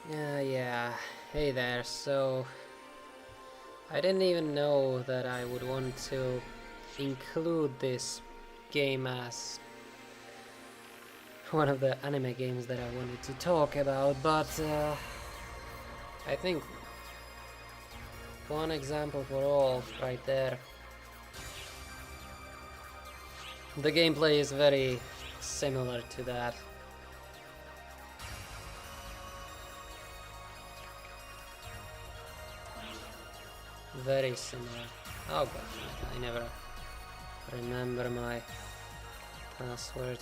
Yeah. Hey there. So, I didn't even know that I would want to include this game as one of the anime games that I wanted to talk about, but I think one example for all right there. The gameplay is very similar to that. Very similar. Oh god, I never remember my password.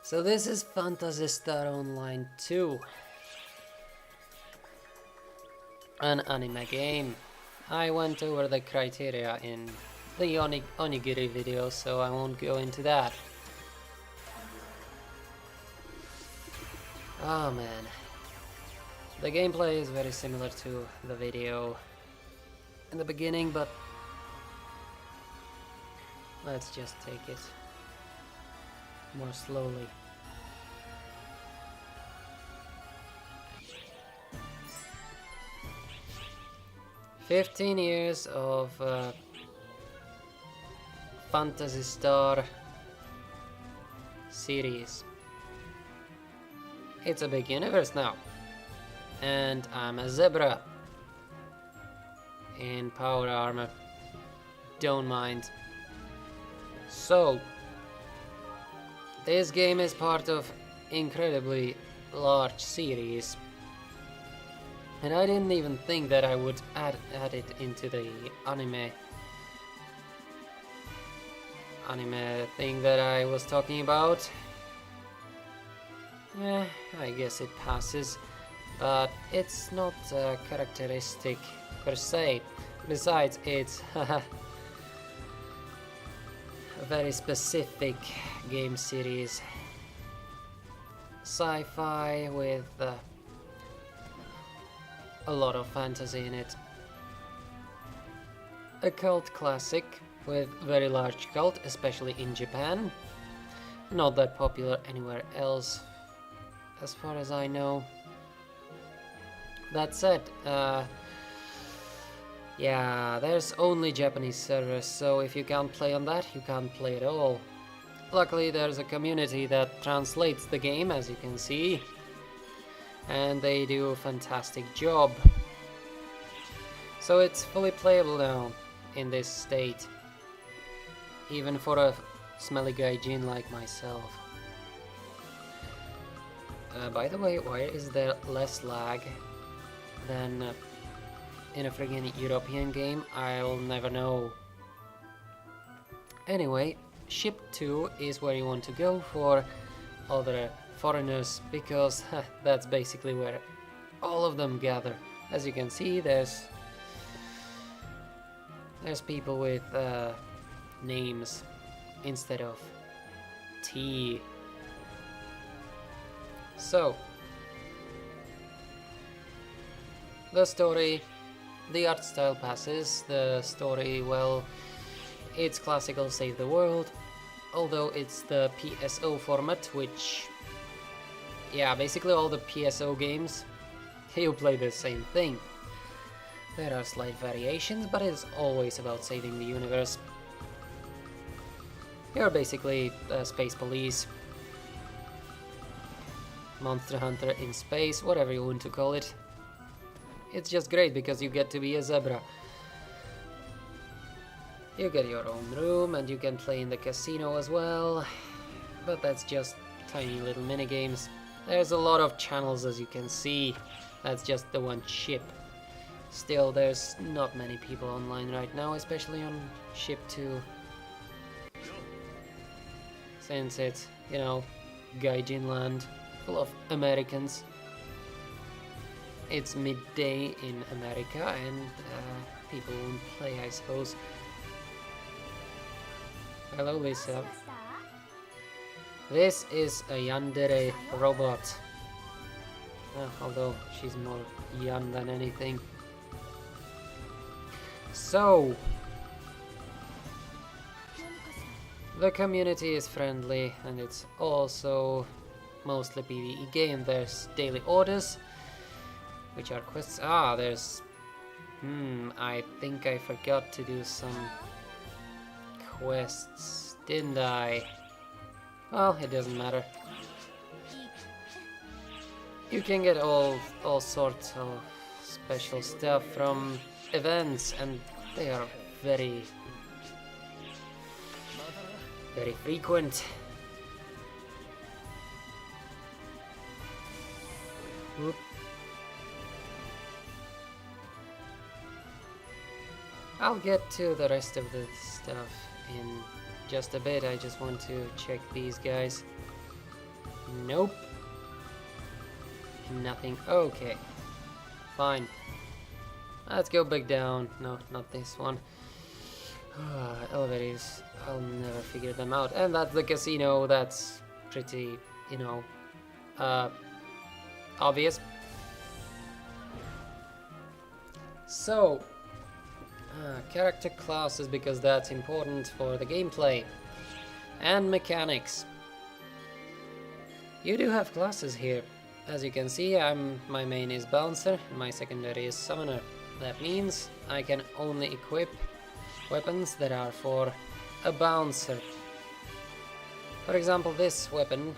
So this is Phantasy Star Online 2. An anime game. I went over the criteria in the Onigiri video, so I won't go into that. Oh man. The gameplay is very similar to the video in the beginning, but let's just take it more slowly. "15 years of Phantasy Star series. It's a big universe now. And I'm a zebra in power armor. Don't mind. So, this game is part of incredibly large series. And I didn't even think that I would add it into the anime thing that I was talking about. I guess it passes, but it's not a characteristic per se. Besides, it's a very specific game series. Sci-fi with a lot of fantasy in it. A cult classic with very large cult, especially in Japan. Not that popular anywhere else, as far as I know. That said, yeah, there's only Japanese servers, so if you can't play on that, you can't play at all. Luckily, there's a community that translates the game, as you can see, and they do a fantastic job. So it's fully playable now in this state, even for a smelly gaijin like myself. By the way, why is there less lag than in a friggin' European game? I'll never know. Anyway, ship 2 is where you want to go for other foreigners, because that's basically where all of them gather. As you can see, there's people with names instead of T. So, the story, the art style passes. The story, well, it's classical save the world, although it's the PSO format, which, yeah, basically all the PSO games, you play the same thing. There are slight variations, but it's always about saving the universe. You're basically space police, monster hunter in space, whatever you want to call it. It's just great because you get to be a zebra. You get your own room and you can play in the casino as well, but that's just tiny little minigames. There's a lot of channels, as you can see. That's just the one ship. Still, there's not many people online right now, especially on ship 2. Since it's, you know, gaijin land, full of Americans. It's midday in America and people won't play, I suppose. Hello, Lisa. This is a yandere robot. Although she's more yan than anything. So, The community is friendly and it's also mostly PvE game. There's daily orders, which are quests. Ah, there's... I think I forgot to do some quests, didn't I? Well, it doesn't matter. You can get all sorts of special stuff from events, and they are very frequent. Whoop. I'll get to the rest of the stuff in just a bit. I just want to check these guys. Nope. Nothing. Okay. Fine. Let's go back down. No, not this one. Elevators. I'll never figure them out. And that's the casino. That's pretty, you know, obvious. So, character classes, because that's important for the gameplay. And mechanics. You do have classes here. As you can see, my main is Bouncer, and my secondary is Summoner. That means I can only equip weapons that are for a Bouncer. For example, this weapon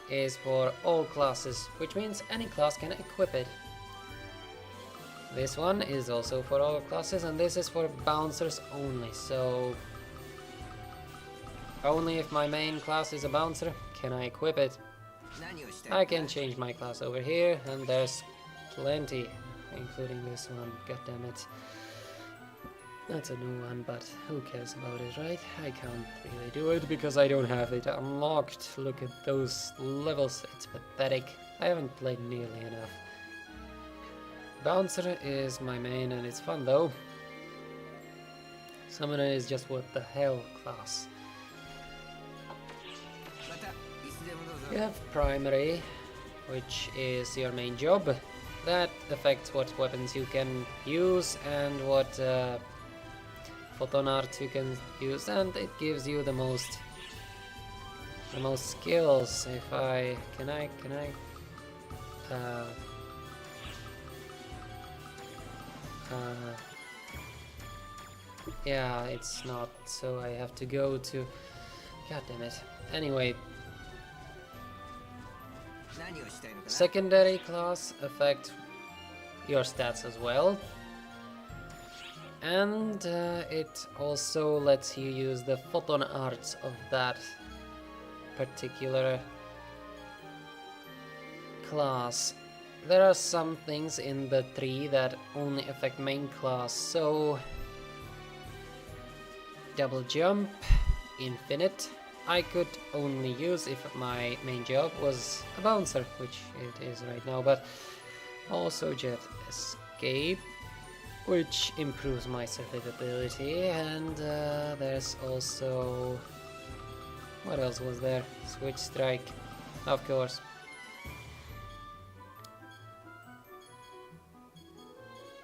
is for all classes, which means any class can equip it. This one is also for all classes, and this is for Bouncers only, so only if my main class is a Bouncer can I equip it. I can change my class over here, and there's plenty, including this one. God damn it. That's a new one, but who cares about it, right? I can't really do it because I don't have it unlocked. Look at those levels, it's pathetic. I haven't played nearly enough. Bouncer is my main, and it's fun though. Summoner is just what the hell class. You have primary, which is your main job. That affects what weapons you can use and what photon art you can use, and it gives you the most skills. If I can I yeah, it's not, so I have to go to, god damn it. Anyway, secondary class affect your stats as well, and it also lets you use the photon arts of that particular class. There are some things in the tree that only affect main class, so double jump, infinite, I could only use if my main job was a Bouncer, which it is right now, but also jet escape, which improves my survivability, and there's also, what else was there? Switch strike, of course.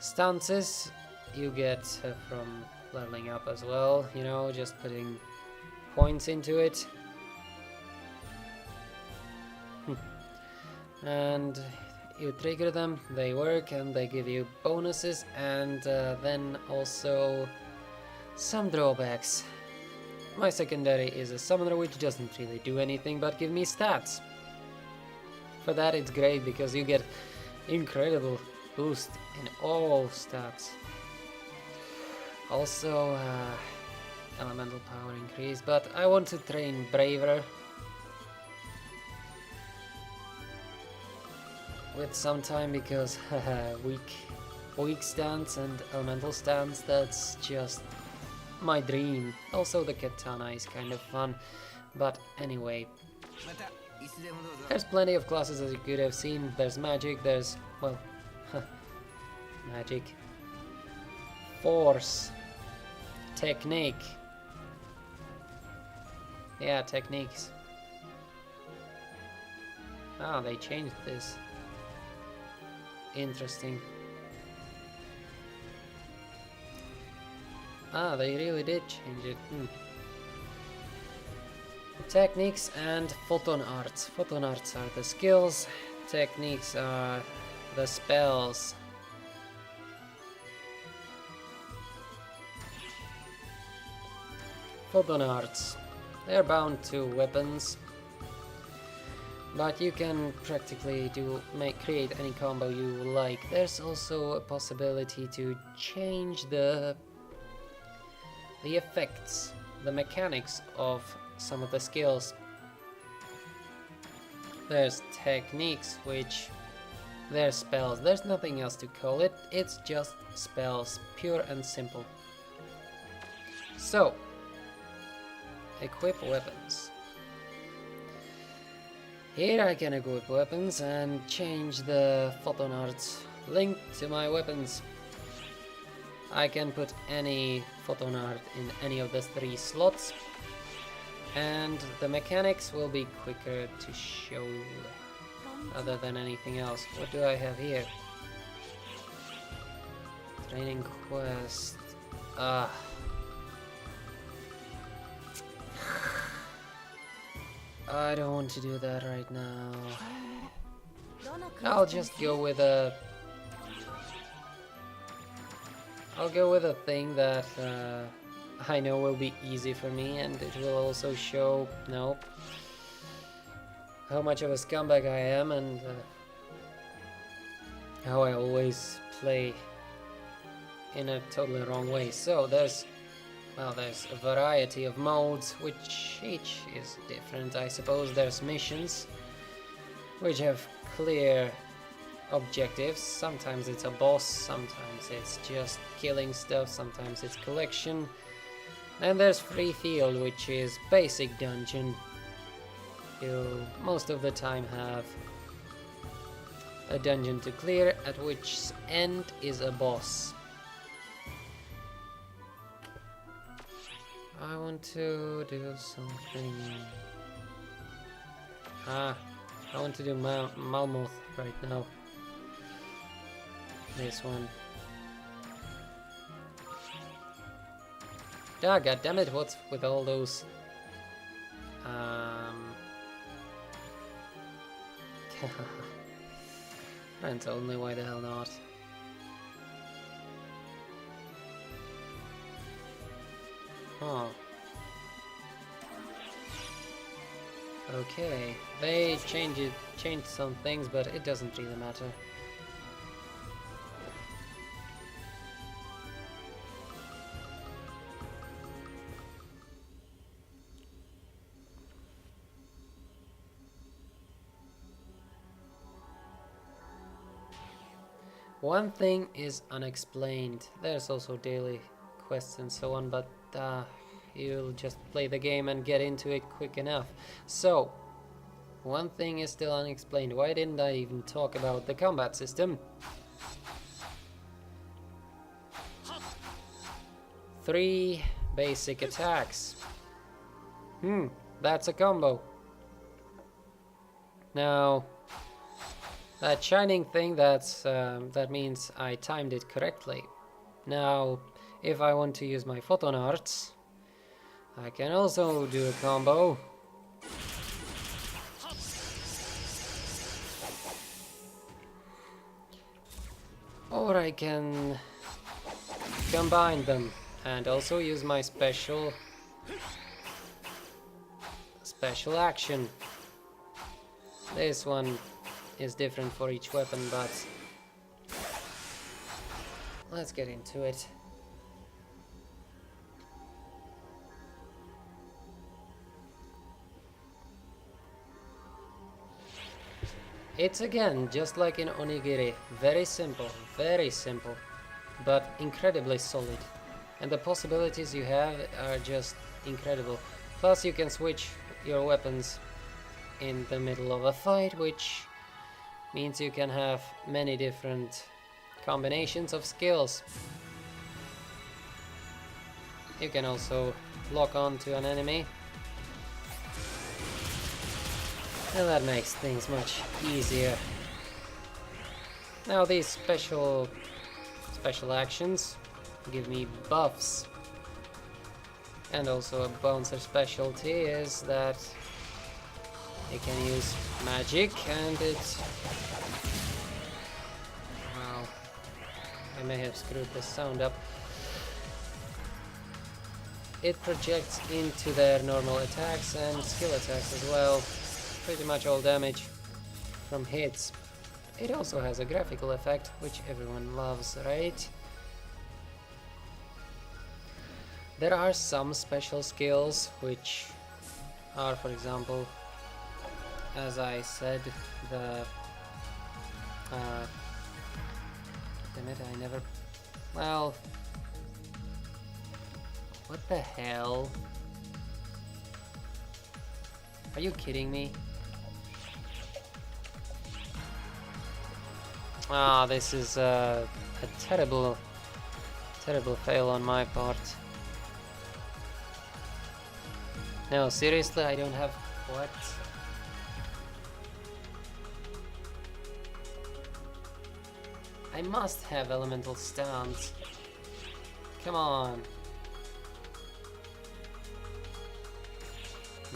Stances you get from leveling up as well, you know, just putting points into it. And you trigger them, they work, and they give you bonuses, and then also some drawbacks. My secondary is a summoner, which doesn't really do anything but give me stats. For that it's great, because you get incredible boost in all stats. Also elemental power increase, but I want to train braver with some time, because weak stance and elemental stance, that's just my dream. Also the katana is kind of fun, but anyway, there's plenty of classes as you could have seen. There's magic, there's, well, magic, force, technique. Yeah, techniques. Ah, they changed this. Interesting. Ah, they really did change it. Techniques and photon arts. Photon arts are the skills, techniques are the spells. Photon arts. They're bound to weapons, but you can practically create any combo you like. There's also a possibility to change the effects, the mechanics of some of the skills. There's techniques, which they're spells. There's nothing else to call it. It's just spells, pure and simple. So, equip weapons. Here I can equip weapons and change the photon arts linked to my weapons. I can put any photon art in any of the 3 slots, and the mechanics will be quicker to show other than anything else. What do I have here? Training quest. I don't want to do that right now. I'll just go with a... I'll go with a thing that I know will be easy for me, and it will also show, nope, how much of a scumbag I am, and how I always play in a totally wrong way. So there's a variety of modes, which each is different, I suppose. There's missions, which have clear objectives. Sometimes it's a boss, sometimes it's just killing stuff, sometimes it's collection. And there's free field, which is basic dungeon. You most of the time have a dungeon to clear, at which end is a boss. I want to do something. I want to do Malmoth right now. This one. Ah, goddammit, what's with all those? Friends only, why the hell not? Oh. Okay, they changed some things, but it doesn't really matter. One thing is unexplained. There's also daily quests and so on, but you'll just play the game and get into it quick enough. So, one thing is still unexplained. Why didn't I even talk about the combat system? 3 basic attacks. That's a combo. Now, that shining thing, that means I timed it correctly. Now, if I want to use my photon arts, I can also do a combo. Or I can combine them and also use my special action. This one is different for each weapon, but let's get into it. It's again just like in Onigiri, very simple, but incredibly solid. And the possibilities you have are just incredible. Plus you can switch your weapons in the middle of a fight, which means you can have many different combinations of skills. You can also lock on to an enemy, and that makes things much easier. Now these special actions give me buffs. And also a bouncer specialty is that it can use magic, and it... Wow, I may have screwed the sound up. It projects into their normal attacks and skill attacks as well. Pretty much all damage from hits. It also has a graphical effect, which everyone loves, right? There are some special skills which are, for example, as I said, the damn it, I never... Well... What the hell? Are you kidding me? Ah, this is a terrible fail on my part. No, seriously, I don't have... What? I must have elemental stance. Come on.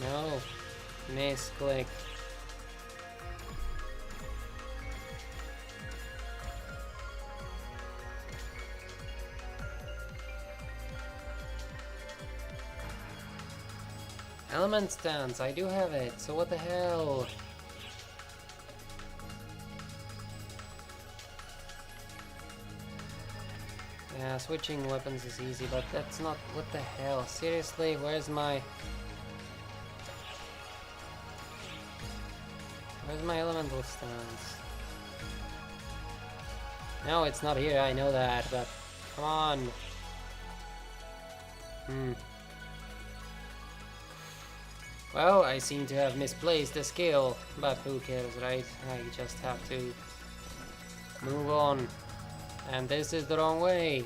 No. Misclick. Element stance, I do have it, so what the hell? Yeah, switching weapons is easy, but that's not... What the hell? Seriously, where's my... Where's my elemental stance? No, it's not here, I know that, but... Come on! Well, I seem to have misplaced the skill, but who cares, right? I just have to move on. And this is the wrong way.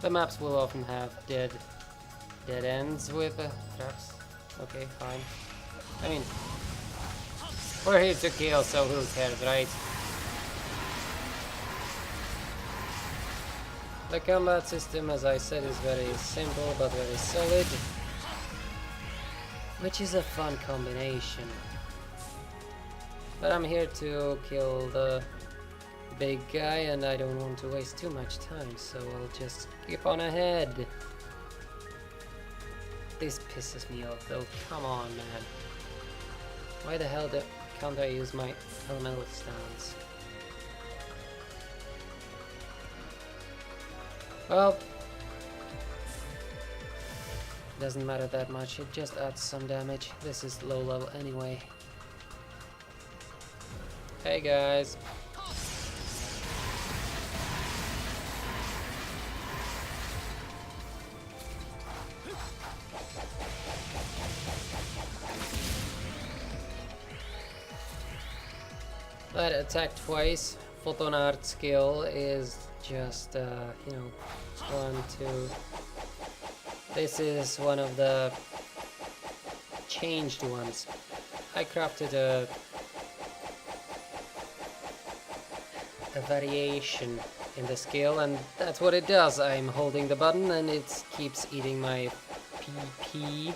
The maps will often have dead ends with traps. Okay, fine. I mean, we're here to kill, so who cares, right? The combat system, as I said, is very simple but very solid, which is a fun combination. But I'm here to kill the big guy, and I don't want to waste too much time, so I'll just skip on ahead. This pisses me off though, come on man. Why the hell can't I use my elemental stance? Well, doesn't matter that much, it just adds some damage. This is low level anyway. Hey guys. That attack twice. Photon art skill is just, you know, 1, 2. This is one of the changed ones. I crafted a variation in the skill, and that's what it does. I'm holding the button and it keeps eating my PP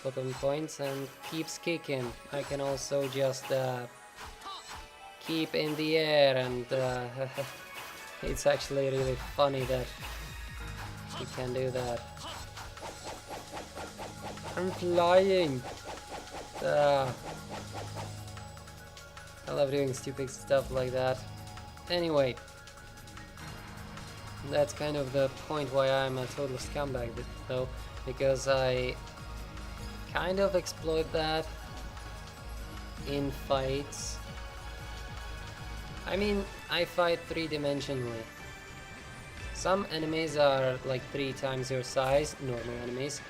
photon points and keeps kicking. I can also just keep in the air, and it's actually really funny that you can do that. I'm flying! I love doing stupid stuff like that. Anyway, that's kind of the point why I'm a total scumbag though, because I kind of exploit that in fights. I mean, I fight 3-dimensionally. Some enemies are like 3 times your size, normal enemies.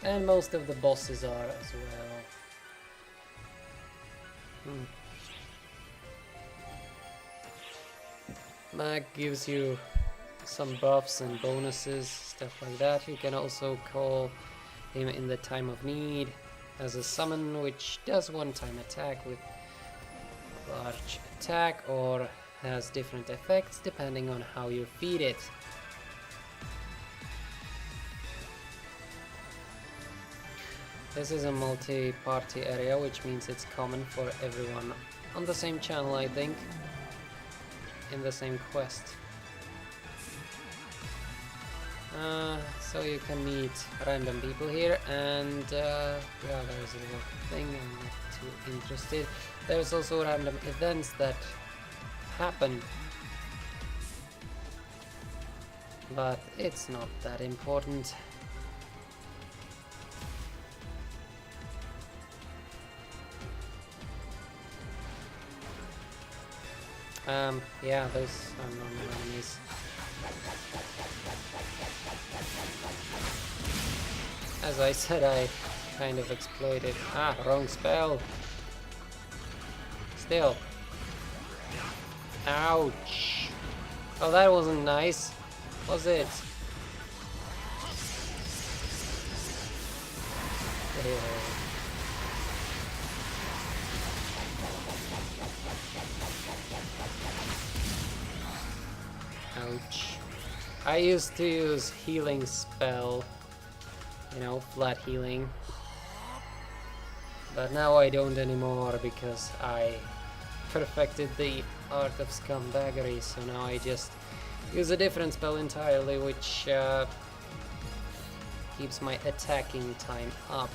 And most of the bosses are as well. Mag gives you some buffs and bonuses, stuff like that. You can also call him in the time of need as a summon, which does one-time attack with large attack or has different effects depending on how you feed it. This is a multi-party area, which means it's common for everyone on the same channel, I think, in the same quest. So you can meet random people here, and yeah, there's a little thing, I'm not too interested. There's also random events that happen, but it's not that important. Yeah, those are normal enemies. As I said, I kind of exploited. Ah, wrong spell. Still. Ouch. Oh, that wasn't nice, was it? Ouch. I used to use healing spell, you know, flat healing, but now I don't anymore because I perfected the art of scumbaggery, so now I just use a different spell entirely, which keeps my attacking time up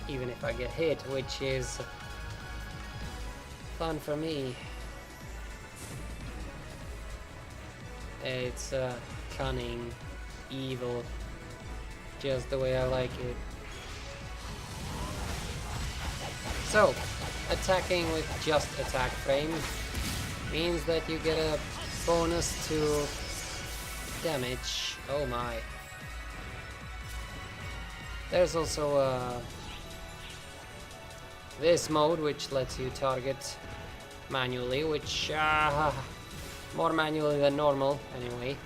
even if I get hit, which is fun for me. It's cunning, evil, just the way I like it. So, attacking with just attack frame means that you get a bonus to damage. Oh my. There's also this mode which lets you target manually, which more manually than normal anyway,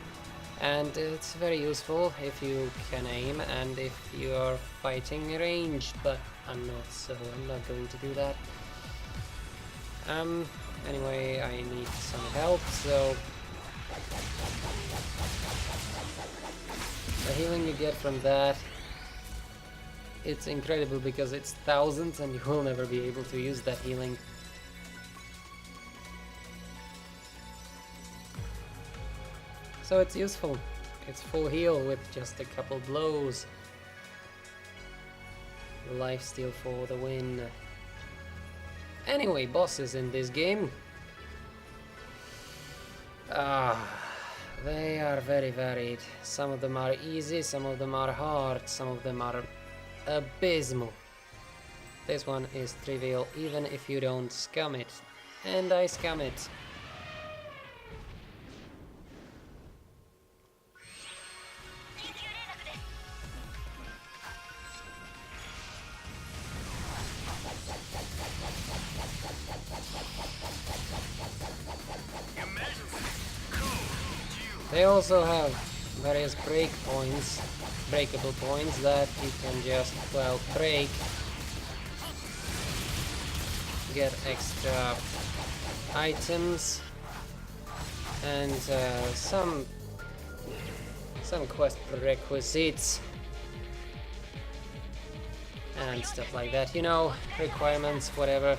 and it's very useful if you can aim and if you are fighting ranged, but I'm not, so I'm not going to do that. Anyway, I need some help, so the healing you get from that, it's incredible because it's thousands and you will never be able to use that healing. So it's useful. It's full heal with just a couple blows. Lifesteal for the win. Anyway, bosses in this game. They are very varied. Some of them are easy, some of them are hard, some of them are abysmal. This one is trivial even if you don't scum it. And I scum it. They also have various breakable points that you can just, well, break, get extra items, and some quest prerequisites and stuff like that, you know, requirements, whatever.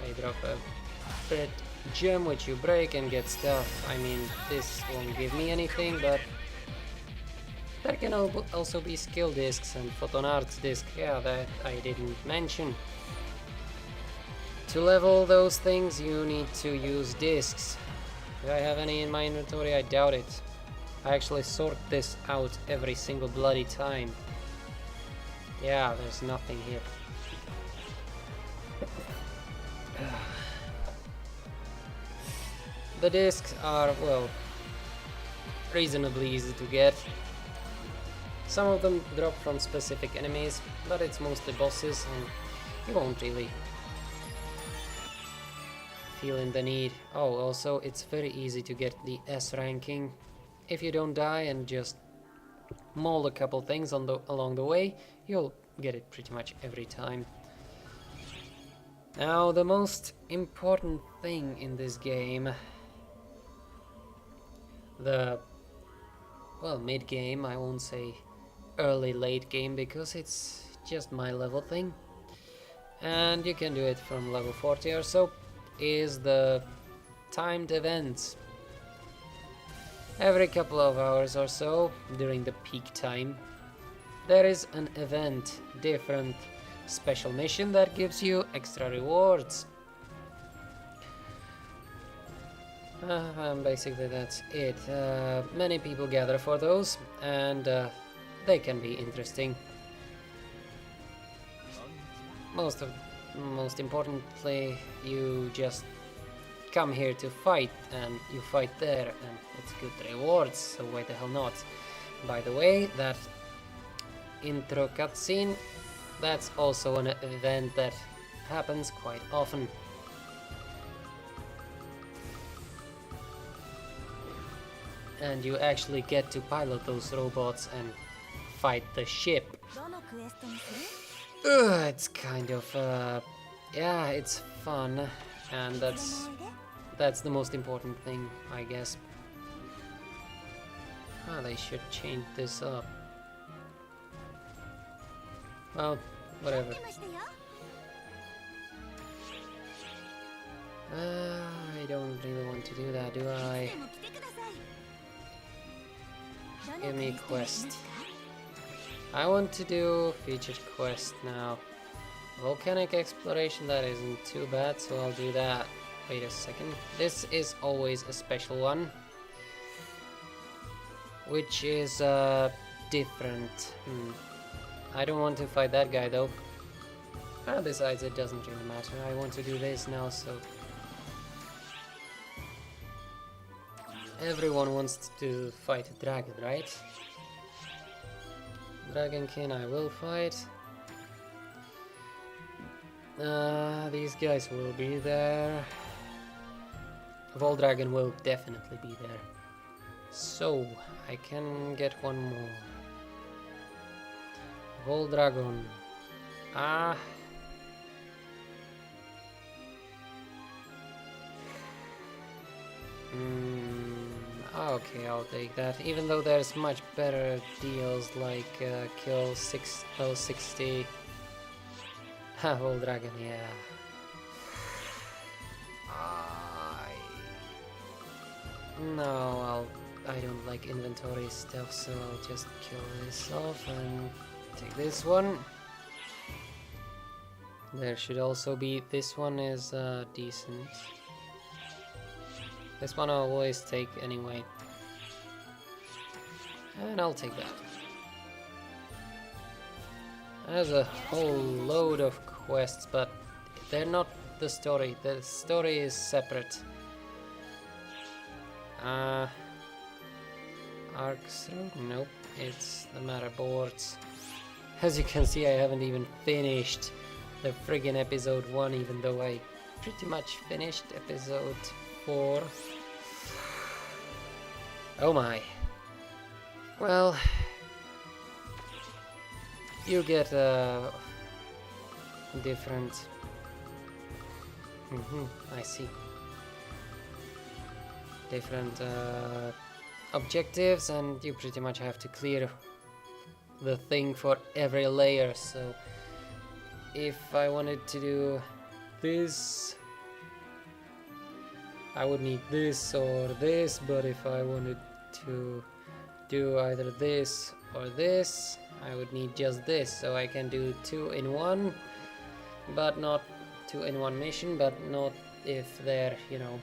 They drop a red gem which you break and get stuff. I mean, this won't give me anything, but there can also be skill discs and photon arts disc, yeah, that I didn't mention. To level those things you need to use discs. Do I have any in my inventory? I doubt it. I actually sort this out every single bloody time. Yeah, there's nothing here. The discs are, well, reasonably easy to get. Some of them drop from specific enemies, but it's mostly bosses and you won't really feel in the need. Oh, also it's very easy to get the S ranking. If you don't die and just maul a couple things along the way, you'll get it pretty much every time. Now, the most important thing in this game, well, mid-game, I won't say early late game because it's just my level thing, and you can do it from level 40 or so, is the timed events. Every couple of hours or so during the peak time there is an event, different special mission that gives you extra rewards. Basically that's it. Many people gather for those, and they can be interesting. Most importantly, you just come here to fight, and you fight there, and it's good rewards, so why the hell not? By the way, that intro cutscene, that's also an event that happens quite often. And you actually get to pilot those robots and fight the ship. It's kind of yeah, it's fun, and that's the most important thing, I guess. They should change this up. Well, whatever. I don't really want to do that, do I? Give me a quest. I want to do featured quest now. Volcanic exploration, that isn't too bad, so I'll do that. Wait a second. This is always a special one, which is different. I don't want to fight that guy though. Besides, it doesn't really matter. I want to do this now, so everyone wants to fight a dragon, right? Dragonkin I will fight. These guys will be there. Voldragon will definitely be there. So, I can get one more. Voldragon. Okay, I'll take that. Even though there's much better deals like kill 60. Voldragon, yeah. No, I don't like inventory stuff, so I'll just kill this off and take this one. There should also be, this one is decent. This one I'll always take anyway. And I'll take that. There's a whole load of quests, but they're not the story. The story is separate. Arcs? Nope, it's the matter boards. As you can see, I haven't even finished the friggin' episode 1, even though I pretty much finished episode 4. Oh my. Well, you get different. I see. Different objectives, and you pretty much have to clear the thing for every layer. So if I wanted to do this, I would need this or this, but if I wanted to do either this or this, I would need just this. So I can do 2 in 1, but not 2 in 1 mission, but not if they're, you know,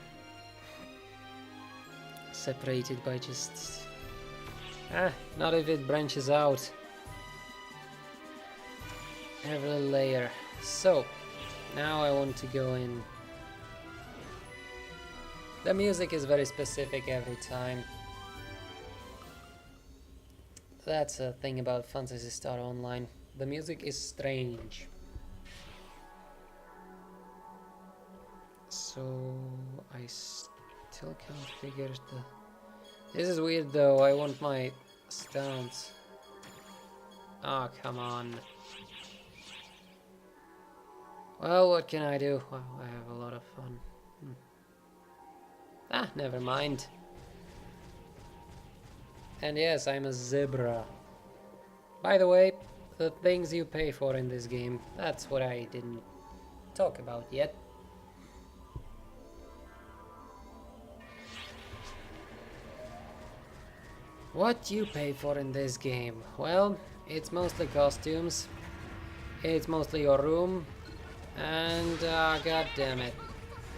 separated by just not if it branches out every layer. So now I want to go in. The music is very specific every time. That's a thing about Phantasy Star Online. The music is strange. So I still can't figure the... This is weird though, I want my stance. Ah, come on. Well, what can I do? Well, I have a lot of fun. Never mind. And yes, I'm a zebra. By the way, the things you pay for in this game, that's what I didn't talk about yet. What you pay for in this game? Well, it's mostly costumes, it's mostly your room, and god damn it.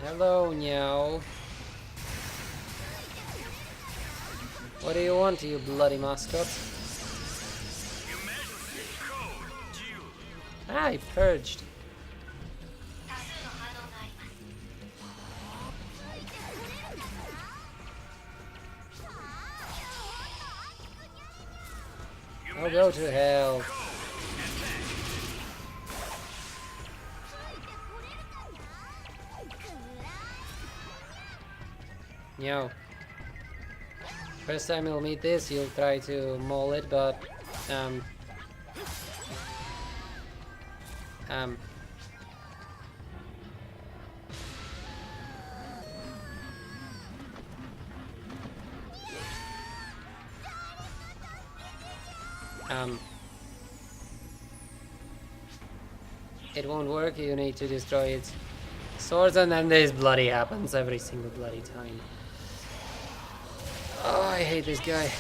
Hello, Meow. What do you want, you bloody mascot? I purged. Oh, go to hell. Yo. First time you'll meet this, you'll try to maul it, but it won't work. You need to destroy its swords, and then this bloody happens every single bloody time. Oh, I hate this guy.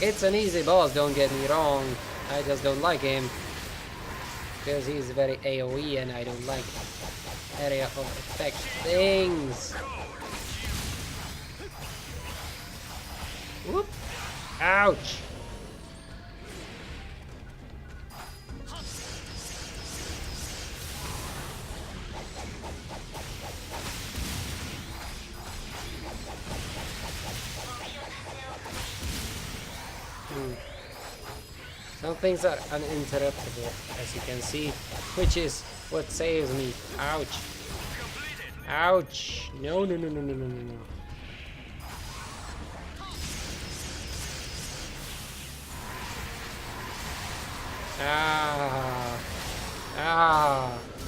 It's an easy boss, don't get me wrong. I just don't like him because he's very AoE, and I don't like area of effect things. Whoop! Ouch! Some things are uninterruptible, as you can see, which is what saves me. Ouch! Ouch! No, no, no, no, no, no, no, no.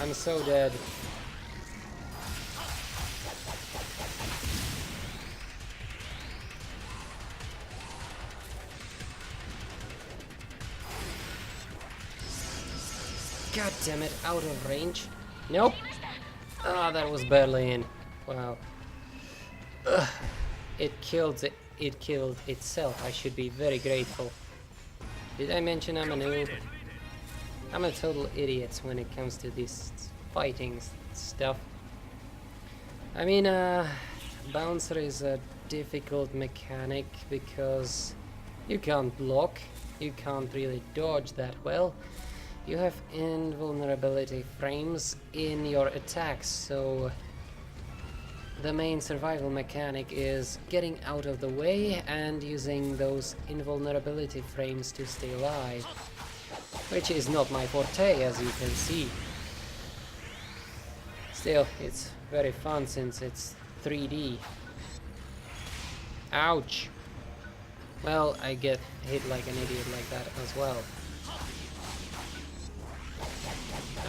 I'm so dead. God damn it, out of range. Nope. That was barely in. Wow. Ugh. It killed itself. I should be very grateful. Did I mention I'm a noob? I'm a total idiot when it comes to this fighting stuff. I mean, bouncer is a difficult mechanic because you can't block, you can't really dodge that well. You have invulnerability frames in your attacks, so the main survival mechanic is getting out of the way and using those invulnerability frames to stay alive, which is not my forte, as you can see. Still, it's very fun since it's 3D. Ouch! Well, I get hit like an idiot like that as well.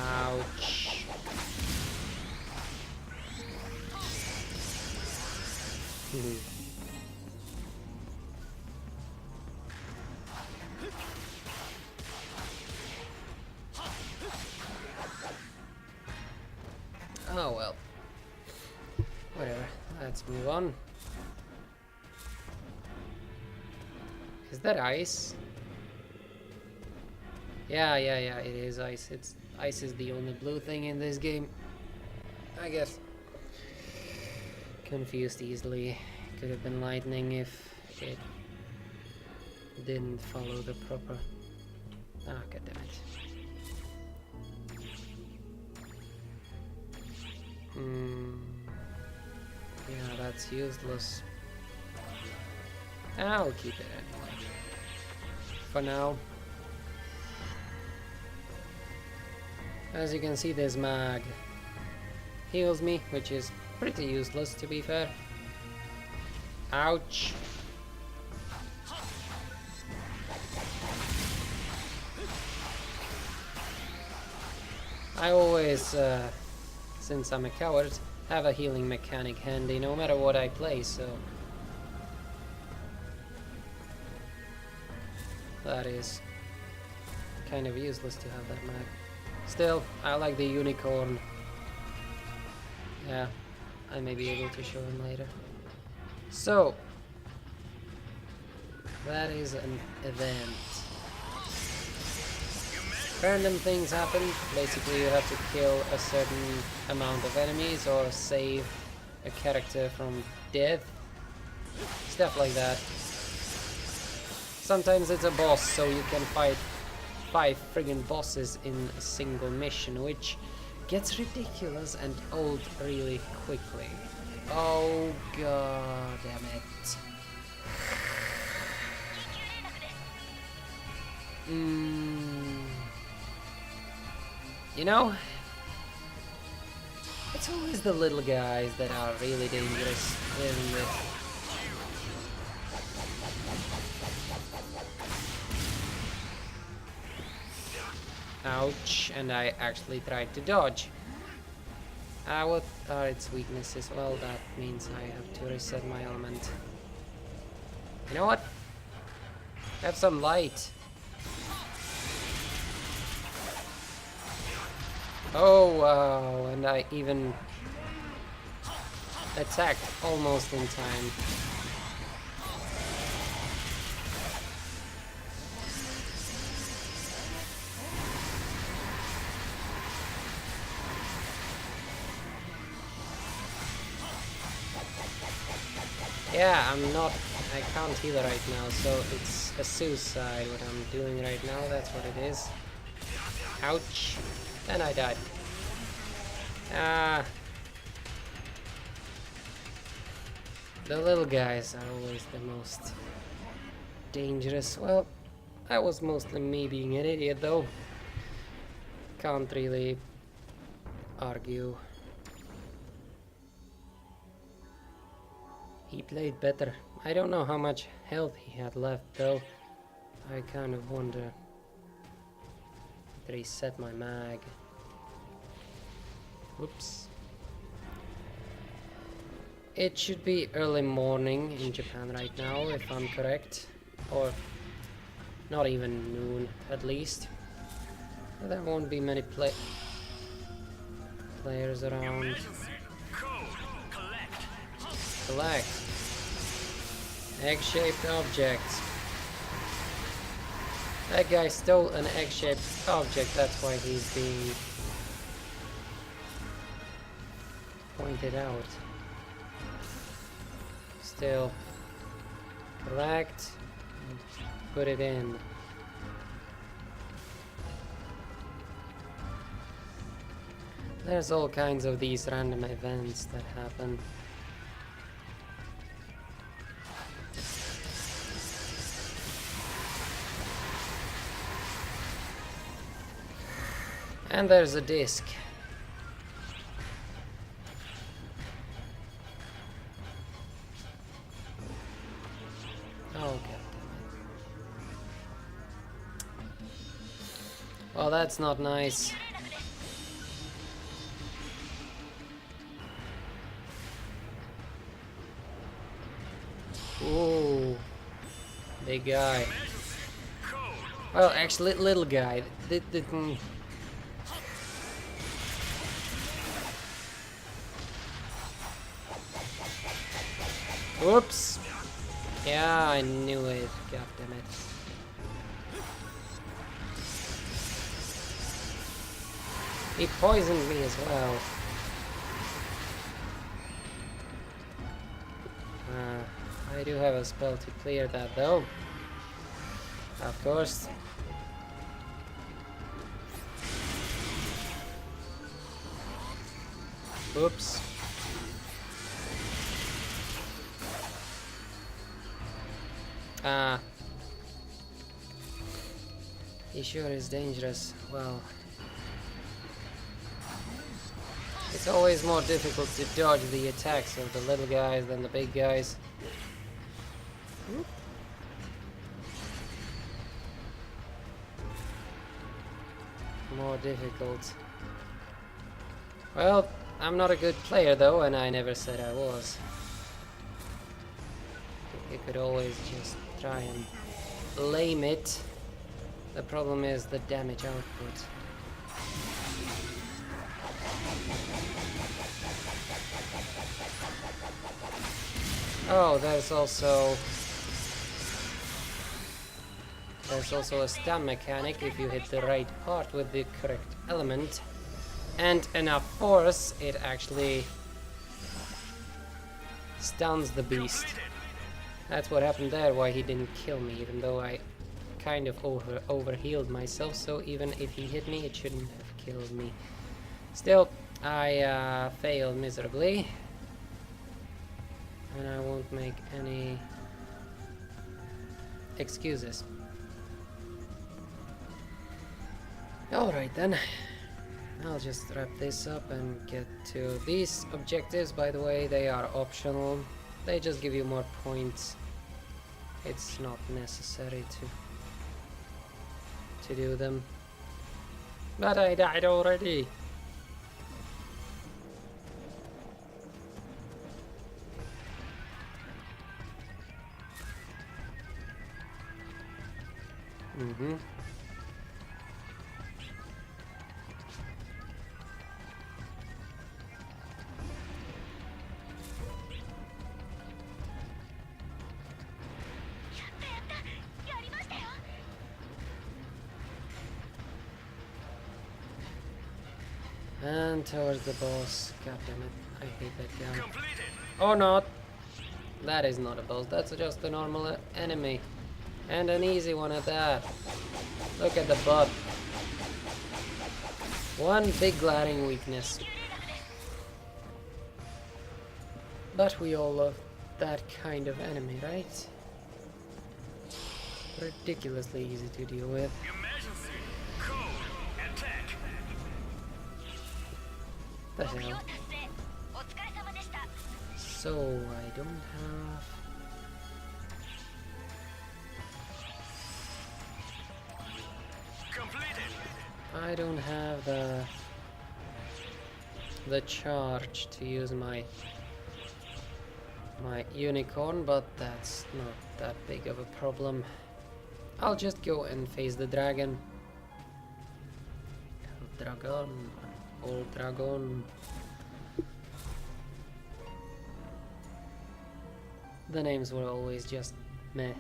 Ouch. Oh well. Whatever. Let's move on. Is that ice? Yeah, it is ice. Ice is the only blue thing in this game. I guess. Confused easily. Could have been lightning if it didn't follow the proper... Ah, goddammit. Yeah, that's useless. I'll keep it anyway. For now. As you can see, this mag heals me, which is pretty useless to be fair. Ouch. I always since I'm a coward, have a healing mechanic handy no matter what I play, so that is kind of useless to have that mag. Still, I like the unicorn. Yeah, I may be able to show him later. So, that is an event. Random things happen. Basically, you have to kill a certain amount of enemies or save a character from death. Stuff like that. Sometimes it's a boss, so you can fight 5 friggin' bosses in a single mission, which gets ridiculous and old really quickly. Oh god damn it. You know, it's always the little guys that are really dangerous, isn't it? Ouch, and I actually tried to dodge. What are its weaknesses? Well, that means I have to reset my element. You know what? Have some light. Oh wow, and I even attacked almost in time. Yeah, I can't heal right now, so it's a suicide what I'm doing right now, that's what it is. Ouch. And I died. The little guys are always the most dangerous. Well, that was mostly me being an idiot though. Can't really argue. He played better. I don't know how much health he had left though. I kind of wonder. Reset my mag. Whoops. It should be early morning in Japan right now, if I'm correct. Or not even noon, at least. There won't be many players around. Collect. Egg-shaped objects. That guy stole an egg-shaped object, that's why he's being pointed out. Still, collect and put it in. There's all kinds of these random events that happen. And there's a disc. Oh, god damn it. Well, that's not nice. Ooh. Big guy. Well, actually, little guy. Whoops! Yeah, I knew it. God damn it. He poisoned me as well. I do have a spell to clear that though. Of course. Oops. He sure is dangerous. Well, it's always more difficult to dodge the attacks of the little guys than the big guys. Whoop. More difficult. Well, I'm not a good player though, and I never said I was. You could always just try and blame it. The problem is the damage output. Oh, there's also a stun mechanic. If you hit the right part with the correct element and enough force, it actually stuns the beast. That's what happened there, why he didn't kill me, even though I kind of overhealed myself, so even if he hit me, it shouldn't have killed me. Still, I failed miserably, and I won't make any excuses. Alright then, I'll just wrap this up and get to these objectives. By the way, they are optional. They just give you more points. It's not necessary to do them. But I died already. And towards the boss. God damn it, I hate that guy. Or not. That is not a boss, that's just a normal enemy. And an easy one at that. Look at the butt. One big glaring weakness. But we all love that kind of enemy, right? Ridiculously easy to deal with. The hell? So I don't have... I don't have the charge to use my unicorn, but that's not that big of a problem. I'll just go and face the dragon. Old dragon. The names were always just meh.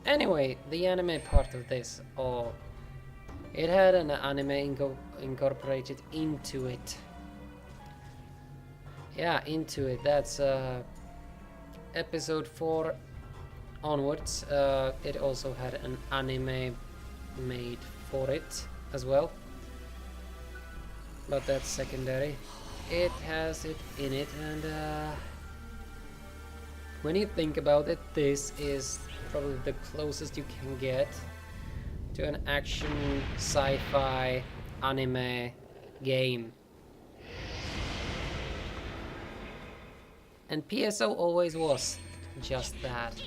Anyway, the anime part of this, it had an anime incorporated into it. Yeah, into it. That's episode 4 onwards. It also had an anime made for it as well. But that's secondary. It has it in it, and when you think about it, this is probably the closest you can get to an action sci-fi anime game. And PSO always was just that.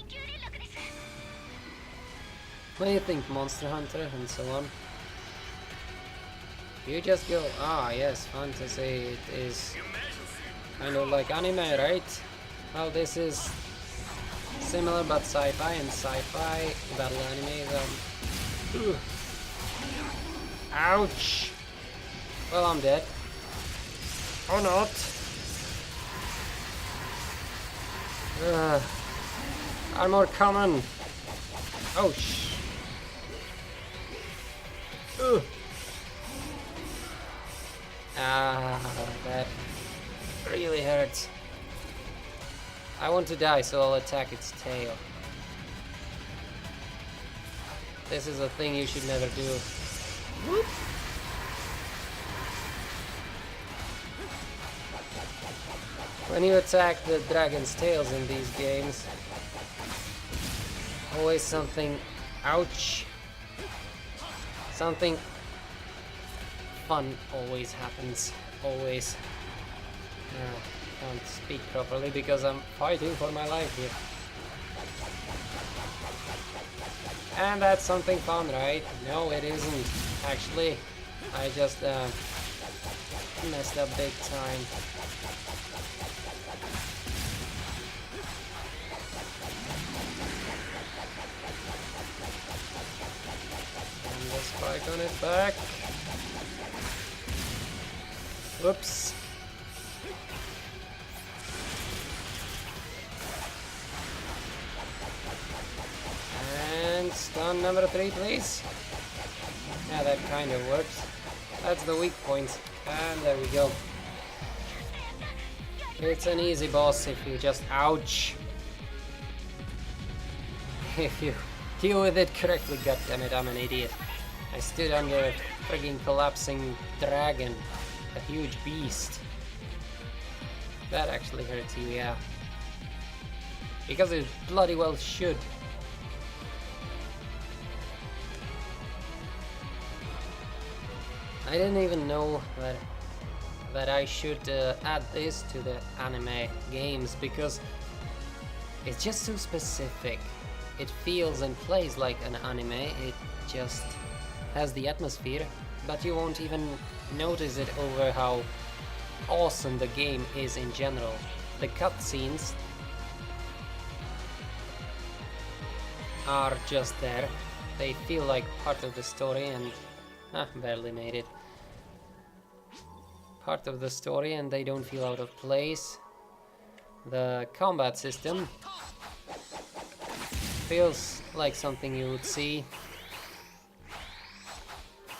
When you think Monster Hunter and so on, you just go, yes, fantasy, it is kind of like anime, right? Well, this is similar but sci-fi, and sci-fi battle anime is ouch! Well, I'm dead. Or not. Armor common. Oh that really hurts. I want to die, so I'll attack its tail. This is a thing you should never do. Whoop. When you attack the dragon's tails in these games, always something, ouch, something fun always happens, always. Can't speak properly because I'm fighting for my life here. And that's something fun, right? No, it isn't, actually. I just messed up big time. And the spike on it back. Whoops. And stun number 3, please. Yeah, that kind of worked. That's the weak point. And there we go. It's an easy boss if you just ouch. If you deal with it correctly, goddammit, I'm an idiot. I stood under a frigging collapsing dragon. A huge beast. That actually hurts you, yeah. Because it bloody well should. I didn't even know that I should add this to the anime games because it's just so specific. It feels and plays like an anime. It just has the atmosphere, but you won't even notice it over how awesome the game is in general. The cutscenes are just there. They feel like part of the story and barely made it. Part of the story and they don't feel out of place. The combat system feels like something you would see.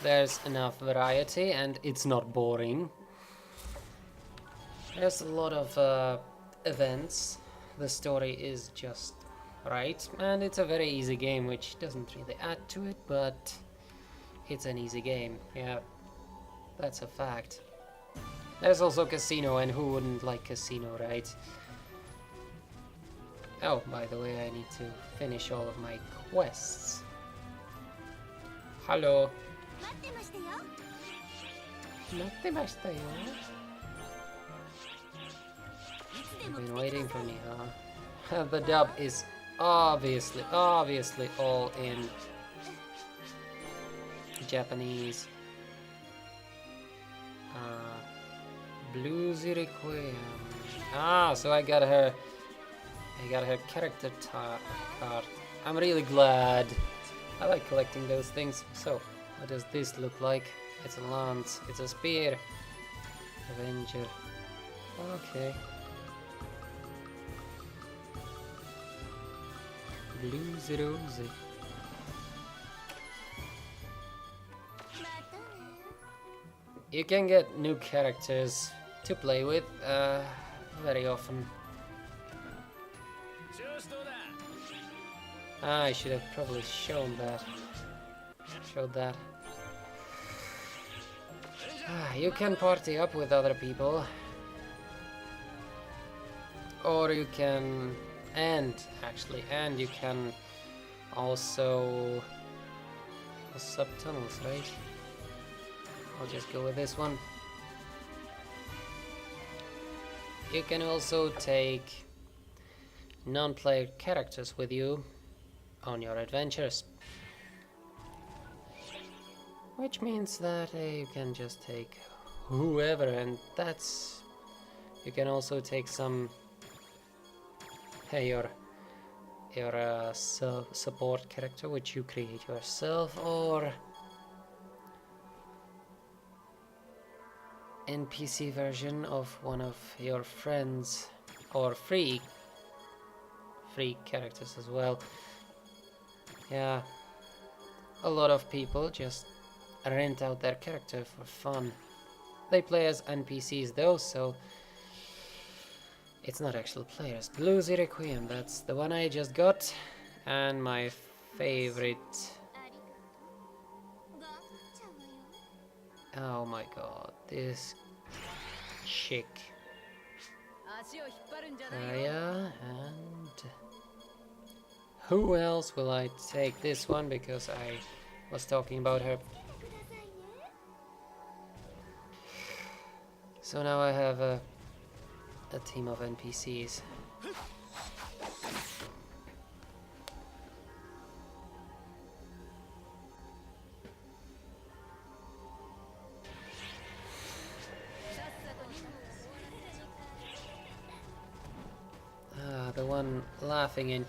There's enough variety and it's not boring. There's a lot of events. The story is just right and it's a very easy game, which doesn't really add to it, but it's an easy game. Yeah, that's a fact. There's also casino, and who wouldn't like casino, right? Oh, by the way, I need to finish all of my quests. Hello. You've been waiting for me, huh? The dub is obviously all in Japanese. Bluesy Requiem. So I got her character card. I'm really glad. I like collecting those things. So, what does this look like? It's a lance. It's a spear. Avenger. Okay. Bluesy Rosy. You can get new characters to play with very often. I should have probably showed that. You can party up with other people. Or you can... And you can also... Subtunnels, right? I'll just go with this one. You can also take non-player characters with you on your adventures. Which means that you can just take whoever, and that's... You can also take some... your support character, which you create yourself, or... NPC version of one of your friends, or free characters as well. Yeah, a lot of people just rent out their character for fun. They play as NPCs though, so it's not actual players. Bluesy Requiem, that's the one I just got, and my favorite. Oh my god, this chick. Yeah, and who else will I take? This one, because I was talking about her. So now I have a team of NPCs. one laughing and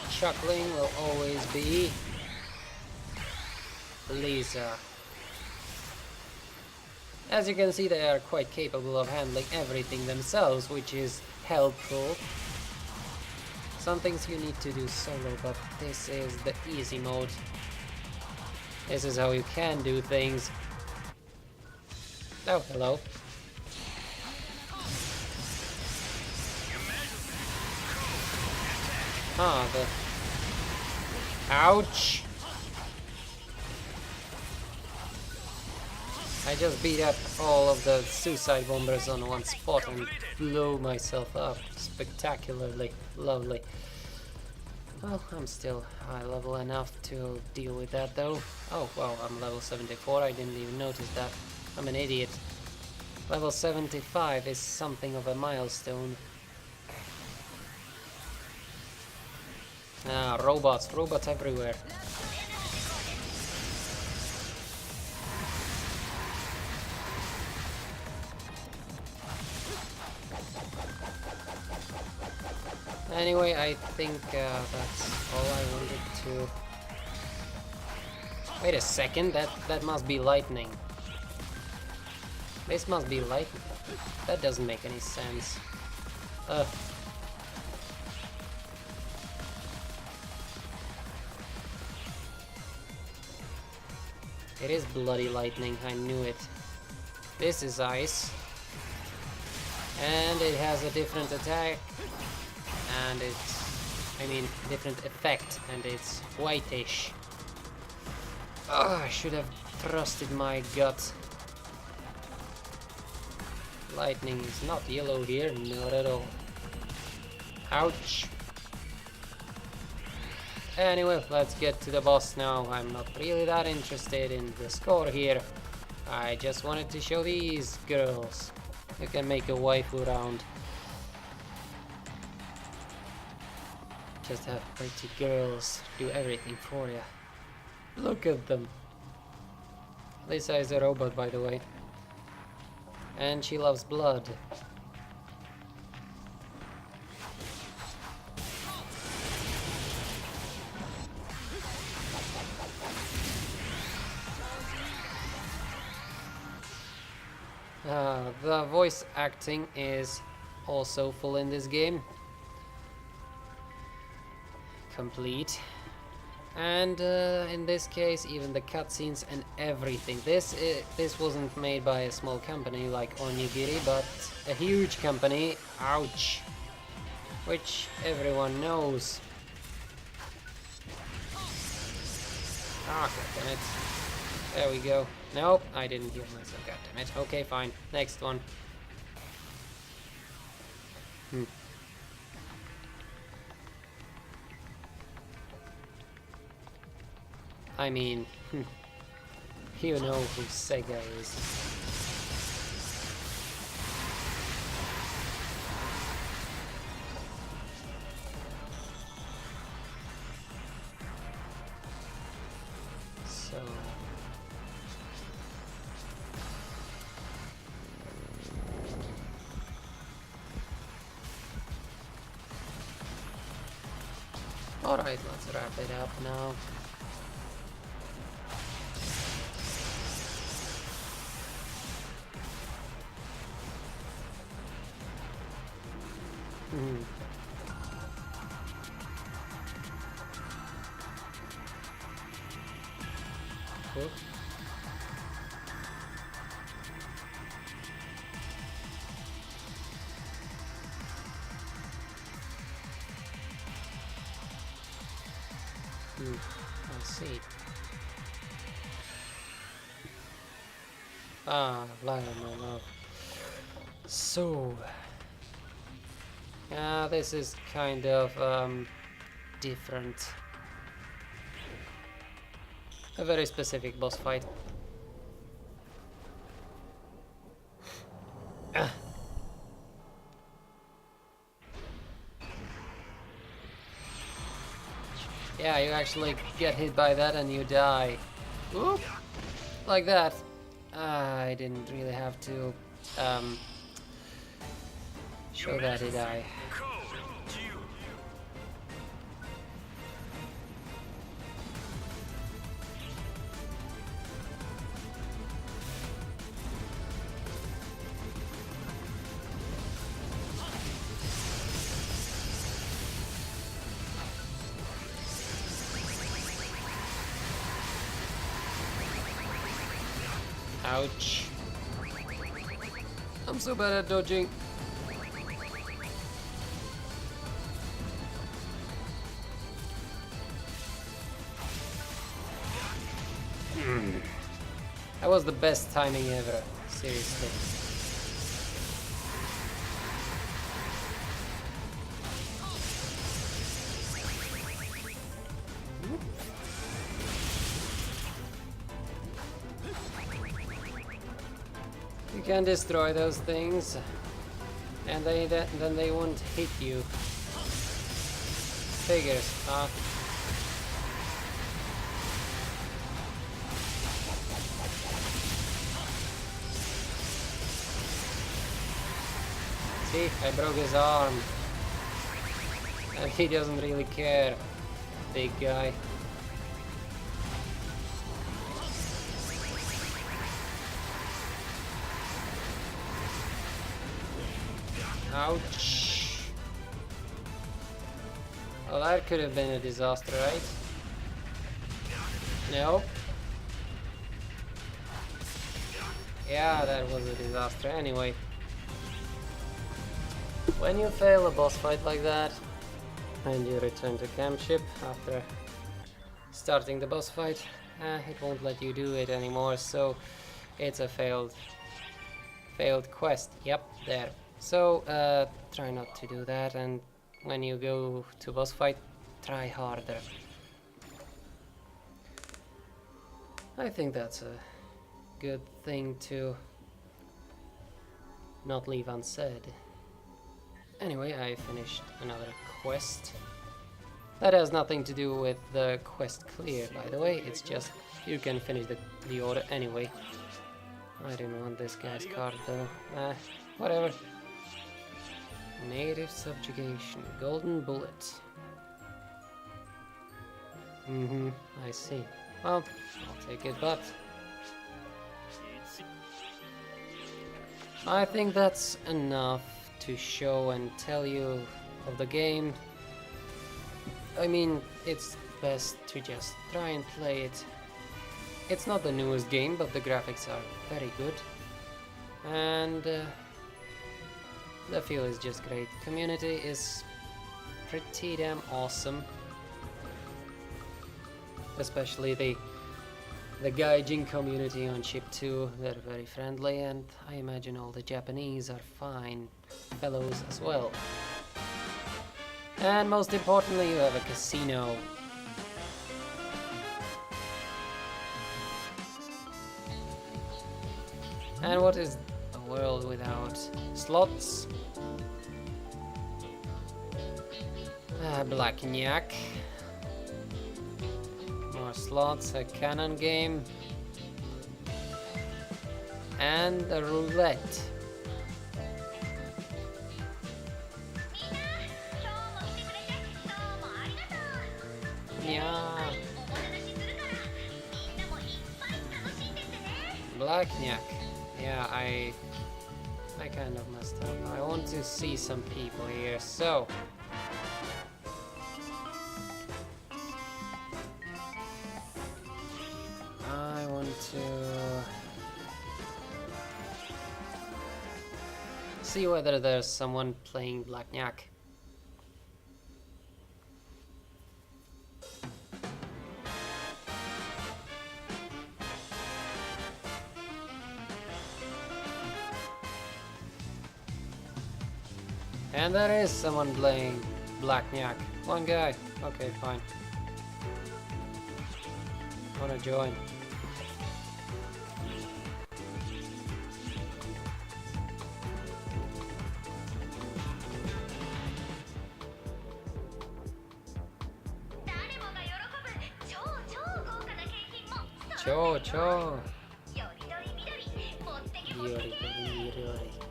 chuckling will always be Lisa. As you can see, they are quite capable of handling everything themselves, which is helpful. Some things you need to do solo, but this is the easy mode. This is how you can do things. Oh, hello. Ah, ouch! I just beat up all of the suicide bombers on one spot and blew myself up spectacularly. Lovely. Well, I'm still high level enough to deal with that though. Oh, wow, I'm level 74, I didn't even notice that. I'm an idiot. Level 75 is something of a milestone. Ah, robots everywhere. Anyway, I think that's all I wanted to... Wait a second, that must be lightning. This must be lightning. That doesn't make any sense. It is bloody lightning, I knew it. This is ice. And it has a different attack. And it's, I mean, different effect. And it's whitish. Oh, I should have trusted my gut. Lightning is not yellow here, not at all. Ouch. Anyway, let's get to the boss now. I'm not really that interested in the score here. I just wanted to show these girls. You can make a waifu round. Just have pretty girls do everything for you. Look at them. Lisa is a robot, by the way. And she loves blood. The voice acting is also full in this game. Complete. And in this case, even the cutscenes and everything. This wasn't made by a small company like Onigiri, but a huge company. Ouch! Which everyone knows. Ah, goddammit. There we go. Nope, I didn't heal myself. Goddammit. Okay, fine. Next one. I mean, you know who Sega is. So... Alright, let's wrap it up now. Cool. I see. Ah, Lionel Love. So... this is kind of different. A very specific boss fight. Yeah, you actually get hit by that and you die. Whoop! Like that. I didn't really have to show that, did I? Ouch. I'm so bad at dodging. That was the best timing ever, seriously. You can destroy those things, and then they won't hit you. Figures, huh? See, I broke his arm. And he doesn't really care, big guy. Ouch. Well, that could have been a disaster, right? No. Yeah, that was a disaster anyway. When you fail a boss fight like that, and you return to camp ship after starting the boss fight, it won't let you do it anymore, so it's a failed quest. Yep, there. So try not to do that, and when you go to boss fight, try harder. I think that's a good thing to not leave unsaid. Anyway, I finished another quest. That has nothing to do with the quest clear, by the way. It's just you can finish the order anyway. I didn't want this guy's card though. Whatever. Negative subjugation. Golden bullet. I see. Well, I'll take it, but I think that's enough to show and tell you of the game. I mean, it's best to just try and play it. It's not the newest game, but the graphics are very good. And the feel is just great. Community is pretty damn awesome. Especially the gaijin community on ship 2, they're very friendly, and I imagine all the Japanese are fine fellows as well. And most importantly, you have a casino. And what is a world without slots? Blackjack. More slots, a cannon game. And a roulette. Yeah. Blackjack. Yeah, I kind of messed up. I want to see some people here, so I want to see whether there's someone playing blackjack. And there is someone playing blackjack. One guy. Okay, fine. Wanna join? Cho. Yori.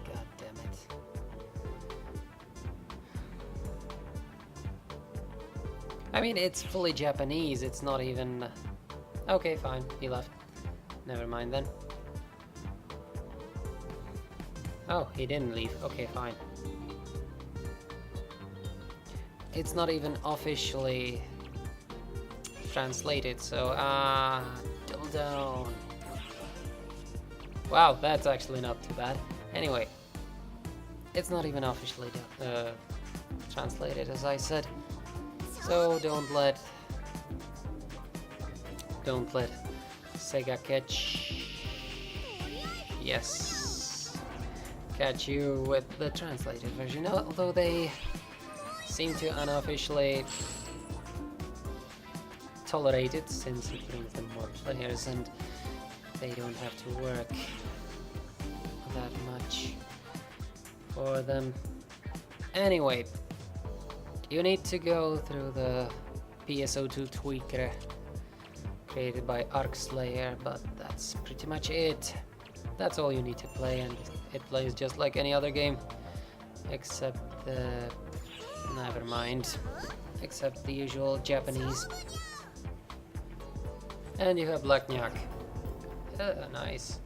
God damn it. I mean, it's fully Japanese, it's not even... Okay, fine, he left. Never mind then. Oh, he didn't leave. Okay, fine. It's not even officially translated, so... double down. Wow, that's actually not too bad. Anyway, it's not even officially translated, as I said. So don't let Sega catch you with the translated version, although they seem to unofficially tolerate it since it brings them more players and they don't have to work that much for them. Anyway, you need to go through the PSO2 tweaker created by Arcslayer, but that's pretty much it. That's all you need to play, and it plays just like any other game, except never mind, except the usual Japanese. And you have Blacknyak. Nice.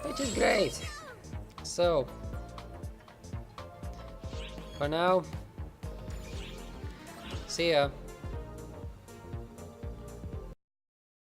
Which is great. So, for now, see ya.